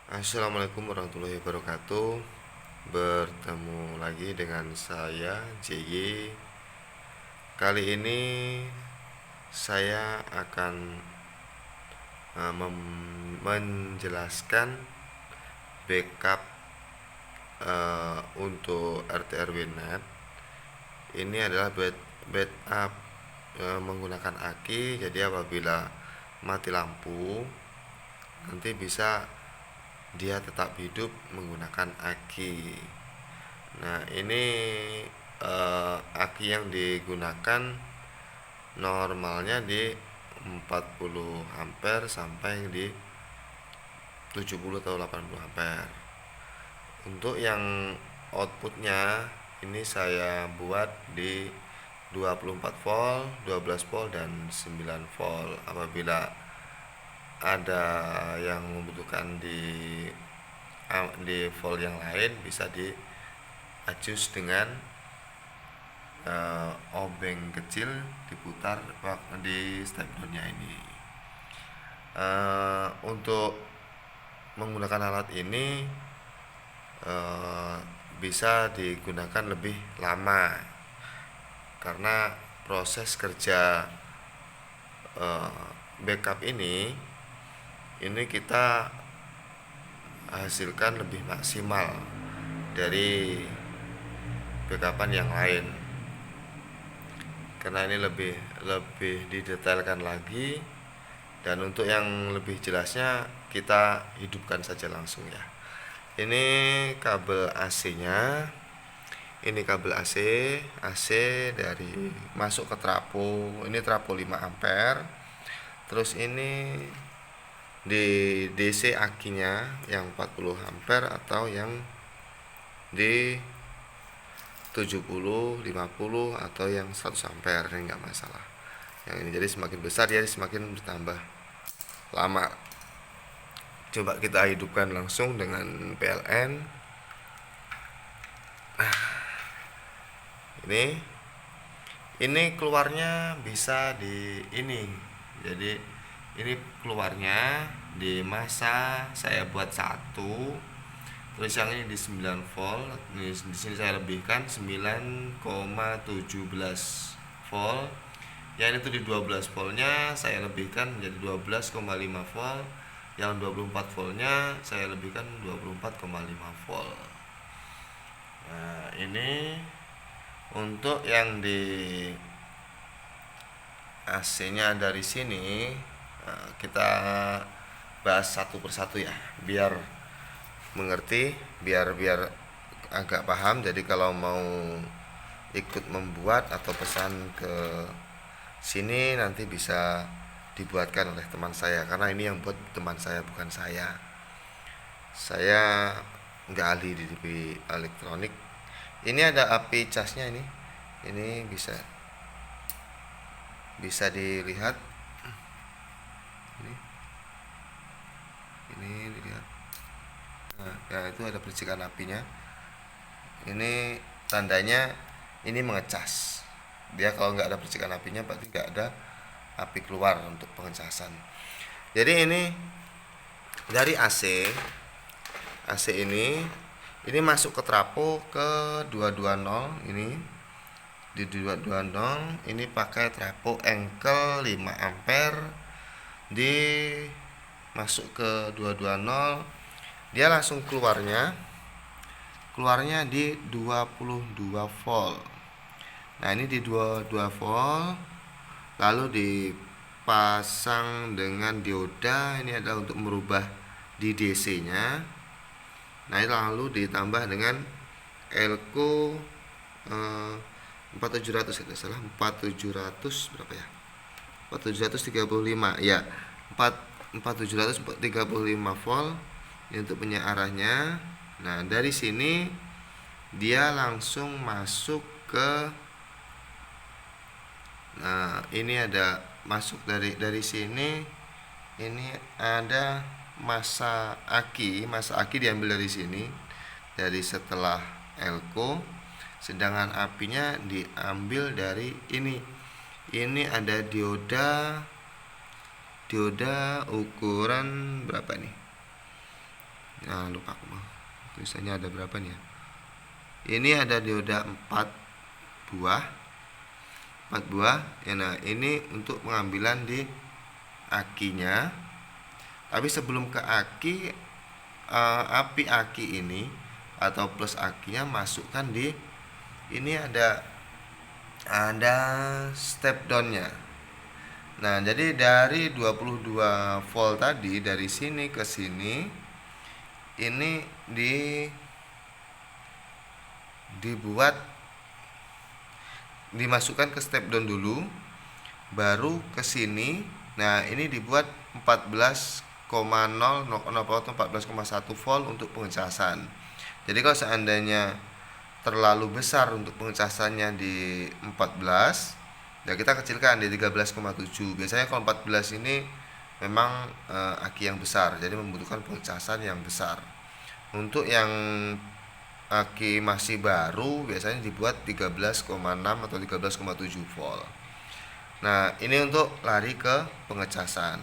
Assalamualaikum warahmatullahi wabarakatuh. Bertemu lagi dengan saya JY. Kali ini saya akan menjelaskan backup untuk RT RW Net. Ini adalah backup menggunakan aki. Jadi apabila mati lampu, nanti bisa dia tetap hidup menggunakan aki. Nah, ini aki yang digunakan normalnya di 40 ampere sampai di 70 atau 80 ampere. Untuk yang outputnya ini saya buat di 24 volt, 12 volt, dan 9 volt. Apabila ada yang membutuhkan di volt yang lain, bisa di adjust dengan obeng kecil diputar di step downnya ini. Untuk menggunakan alat ini bisa digunakan lebih lama karena proses kerja backup ini kita hasilkan lebih maksimal dari backupan yang lain, karena ini lebih didetailkan lagi. Dan untuk yang lebih jelasnya kita hidupkan saja langsung ya. Ini kabel AC-nya. Ini kabel AC dari masuk ke trafo. Ini trafo 5 ampere. Terus ini di DC akinya yang 40 ampere atau yang di 70, 50 atau yang 100 ampere, ini enggak masalah. Yang ini jadi semakin besar dia semakin bertambah lama. Coba kita hidupkan langsung dengan PLN. Ini keluarnya bisa di ini. Jadi ini keluarnya di masa saya buat 1. Terus yang ini di 9 volt. Di sini saya lebihkan 9,17 volt. Yang itu di 12 voltnya saya lebihkan menjadi 12,5 volt. Yang 24 voltnya saya lebihkan 24,5 volt. Nah, ini untuk yang di AC-nya dari sini kita bahas satu persatu ya, biar mengerti, biar agak paham. Jadi kalau mau ikut membuat atau pesan ke sini nanti bisa dibuatkan oleh teman saya, karena ini yang buat teman saya, bukan saya. Saya nggak ahli di TV elektronik. Ini ada api casnya ini bisa dilihat. Ini dilihat. Nah, ya itu ada percikan apinya. Ini tandanya ini mengecas. Dia kalau nggak ada percikan apinya berarti nggak ada api keluar untuk pengecasan. Jadi ini dari AC ini masuk ke trafo ke 220. Ini di 220 ini pakai trafo engkel 5 ampere. Di masuk ke 220 dia langsung keluarnya di 22 volt. Nah, ini di 22 volt, lalu dipasang dengan dioda. Ini adalah untuk merubah di DC nya. Nah, ini lalu ditambah dengan Elco 4700, tidak salah, 4700 berapa ya, 4735 ya, 4735 volt. Ini untuk penyiarannya. Nah, dari sini dia langsung masuk ke, nah ini ada masuk dari sini. Ini ada masa aki diambil dari sini, dari setelah Elco. Sedangkan apinya diambil dari ini. Ini ada dioda ukuran berapa nih? Nah, lupa aku tulisannya ada berapa nih ya. Ini ada dioda 4 buah. 4 buah. Ya, nah, ini untuk pengambilan di akinya. Tapi sebelum ke aki, api aki ini atau plus akinya masukkan di ini ada step downnya. Nah, jadi dari 22 volt tadi dari sini ke sini ini dimasukkan ke step down dulu, baru ke sini. Nah, ini dibuat 14,1 volt untuk pengecasan. Jadi kalau seandainya terlalu besar untuk pengecasannya di 14, ya kita kecilkan di 13,7. Biasanya kalau 14 ini memang aki yang besar, jadi membutuhkan pengecasan yang besar. Untuk yang aki masih baru biasanya dibuat 13,6 atau 13,7 volt. Nah, ini untuk lari ke pengecasan.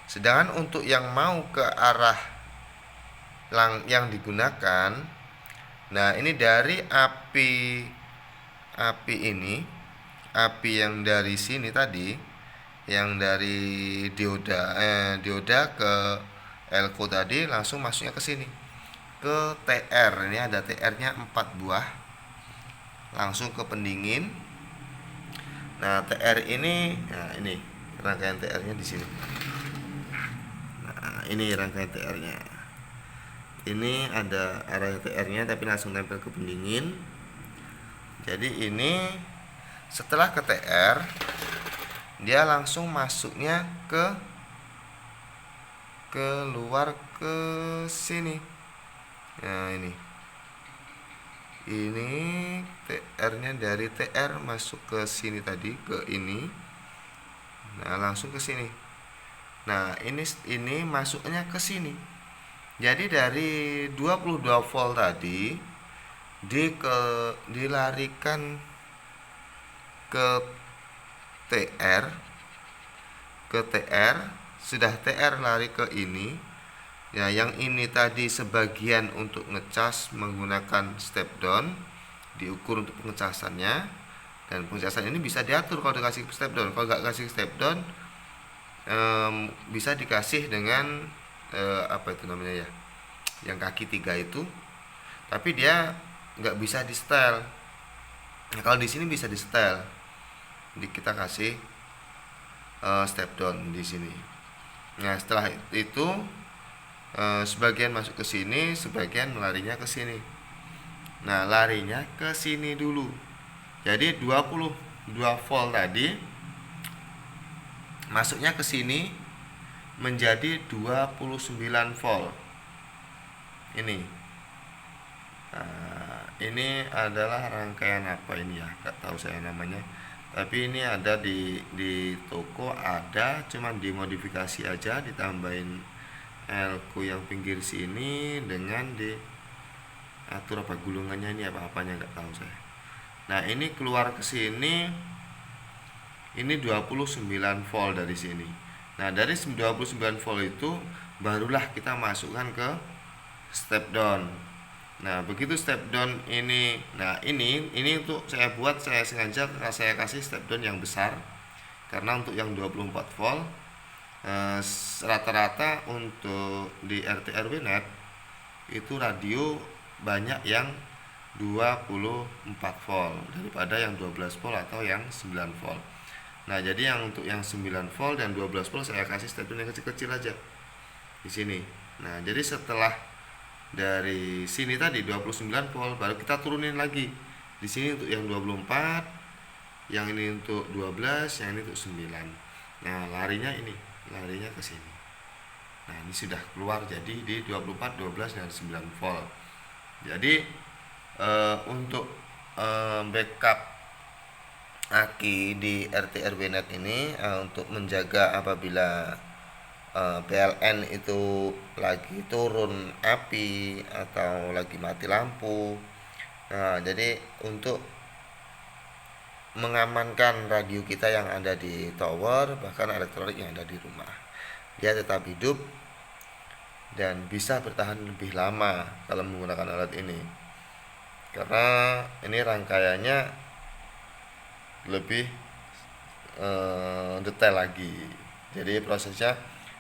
Sedangkan untuk yang mau ke arah yang digunakan, nah ini dari api ini, api yang dari sini tadi, yang dari dioda ke elko tadi, langsung masuknya ke sini, ke TR. Ini ada TR-nya 4 buah, langsung ke pendingin. Nah, TR ini, nah ini rangkaian TR-nya di sini. Nah, ini rangkaian TR-nya. Ini ada arah TR-nya tapi langsung tempel ke pendingin. Jadi ini setelah ke TR, dia langsung masuknya keluar ke sini. Nah, ini TR-nya dari TR masuk ke sini tadi, ke ini. Nah, langsung ke sini. Nah, ini masuknya ke sini. Jadi dari 22 volt tadi dilarikan ke TR, sudah TR lari ke ini. Ya, yang ini tadi sebagian untuk ngecas menggunakan step down, diukur untuk pengecasannya, dan pengecasan ini bisa diatur kalau dikasih step down. Kalau nggak kasih step down, bisa dikasih dengan apa itu namanya ya, yang kaki 3 itu, tapi dia nggak bisa di setel. Nah, kalau di sini bisa di setel, kita kasih step down di sini. Nah, setelah itu sebagian masuk ke sini, sebagian larinya ke sini. Nah, larinya ke sini dulu. Jadi 22 volt tadi masuknya ke sini menjadi 29 volt. Ini ini adalah rangkaian apa ini ya, nggak tahu saya namanya. Tapi ini ada di toko, ada, cuman dimodifikasi aja, ditambahin elko yang pinggir sini dengan diatur apa gulungannya ini apa-apanya nggak tahu saya. Nah, ini keluar ke sini, ini 29 volt dari sini. Nah, dari 29 volt itu barulah kita masukkan ke step down. Nah, begitu step down ini, nah ini untuk saya buat, saya sengaja saya kasih step down yang besar, karena untuk yang 24 volt rata-rata untuk di RT RW net itu radio banyak yang 24 volt daripada yang 12 volt atau yang 9 volt. Nah, jadi yang untuk yang 9 volt dan 12 volt saya kasih step down yang kecil-kecil aja di sini. Nah, jadi setelah dari sini tadi 29 volt baru kita turunin lagi. Di sini untuk yang 24, yang ini untuk 12, yang ini untuk 9. Nah, larinya ke sini. Nah, ini sudah keluar jadi di 24, 12 dan 9 volt. Jadi untuk backup aki di RT RW net ini untuk menjaga apabila PLN itu lagi turun api atau lagi mati lampu. Nah, jadi untuk mengamankan radio kita yang ada di tower, bahkan elektronik yang ada di rumah, dia tetap hidup dan bisa bertahan lebih lama kalau menggunakan alat ini, karena ini rangkaiannya lebih detail lagi. Jadi prosesnya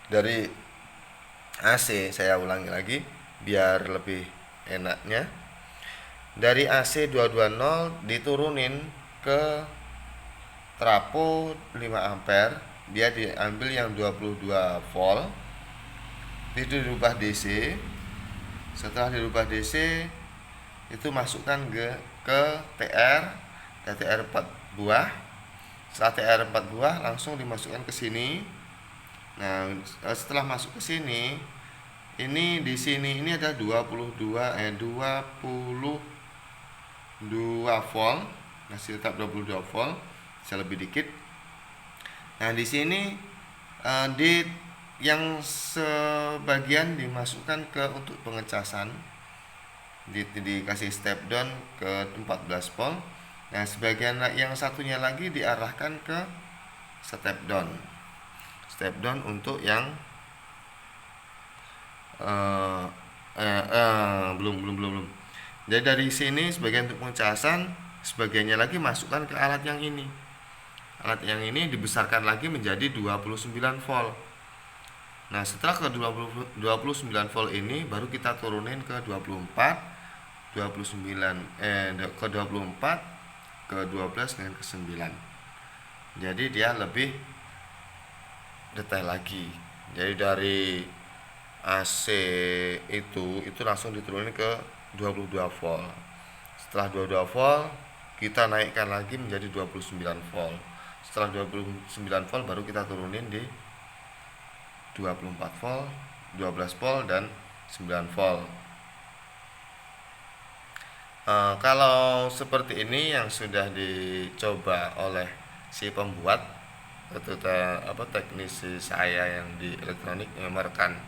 dari AC, saya ulangi lagi biar lebih enaknya, dari AC 220 diturunin ke trafo 5 ampere, dia diambil yang 22 volt, itu dirubah DC. Setelah dirubah DC, itu masukkan ke TR, TR 4 buah. Setelah TR 4 buah langsung dimasukkan ke sini. Nah, setelah masuk ke sini, ini di sini ini ada 22 volt, masih tetap 22 volt, bisa lebih dikit. Nah, di sini di yang sebagian dimasukkan ke untuk pengecasan, dikasih step down ke 14 volt. Nah, sebagian yang satunya lagi diarahkan ke step down untuk yang belum. Jadi dari sini sebagian untuk pengecasan, sebagiannya lagi masukkan ke alat yang ini. Alat yang ini dibesarkan lagi menjadi 29 volt. Nah, setelah ke 29 volt ini baru kita turunin ke 24, ke 24, ke 12 dan ke 9. Jadi dia lebih detail lagi. Jadi dari AC itu langsung diturunin ke 22 volt. Setelah 22 volt kita naikkan lagi menjadi 29 volt. Setelah 29 volt baru kita turunin di 24 volt, 12 volt dan 9 volt. Kalau seperti ini yang sudah dicoba oleh si pembuat atau teknisi saya yang di elektronik yang merekan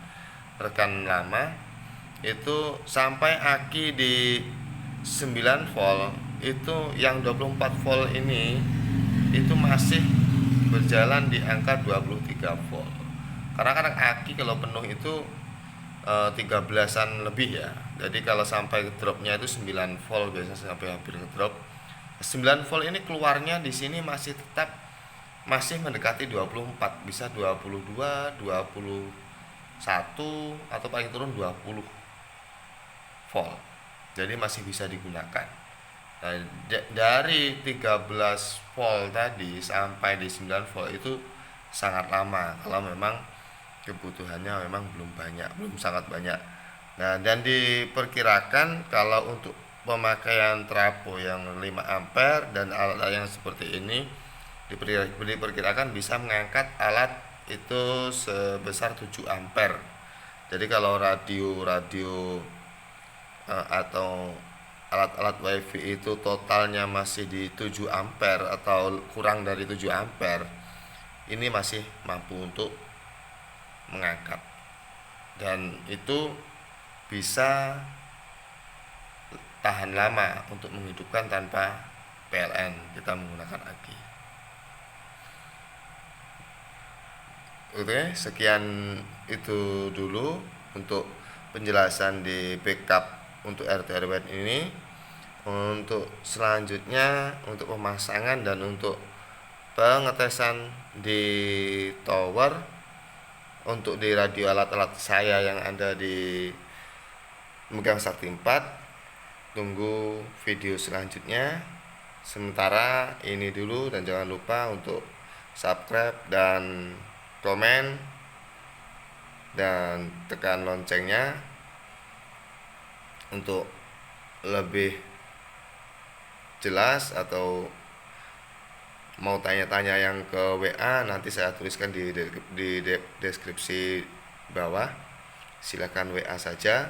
lama, itu sampai aki di 9 volt, itu yang 24 volt ini itu masih berjalan di angka 23 volt. Karena kan aki kalau penuh itu 13-an lebih ya. Jadi kalau sampai dropnya itu 9 volt, biasanya sampai hampir ke drop. 9 volt ini keluarnya di sini masih tetap mendekati 24, bisa 22, 21 atau paling turun 20 volt. Jadi masih bisa digunakan. Nah, dari 13 volt tadi sampai di 9 volt itu sangat lama kalau memang kebutuhannya memang belum sangat banyak. Nah, dan diperkirakan kalau untuk pemakaian trafo yang 5 ampere dan alat yang seperti ini diperkirakan bisa mengangkat alat itu sebesar 7 ampere. Jadi kalau radio atau alat-alat wifi itu totalnya masih di 7 ampere atau kurang dari 7 ampere, ini masih mampu untuk mengangkat, dan itu bisa tahan lama untuk menghidupkan tanpa PLN, kita menggunakan aki. Oke, sekian itu dulu untuk penjelasan di backup untuk RT RW ini. Untuk selanjutnya, untuk pemasangan dan untuk pengetesan di tower, untuk di radio alat-alat saya yang ada di Megang Sakti 4, tunggu video selanjutnya. Sementara ini dulu, dan jangan lupa untuk subscribe dan komen dan tekan loncengnya untuk lebih jelas. Atau mau tanya-tanya yang ke WA, nanti saya tuliskan di deskripsi bawah. Silakan WA saja.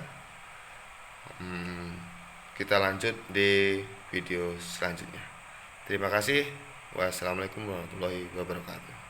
Kita lanjut di video selanjutnya. Terima kasih. Wassalamualaikum warahmatullahi wabarakatuh.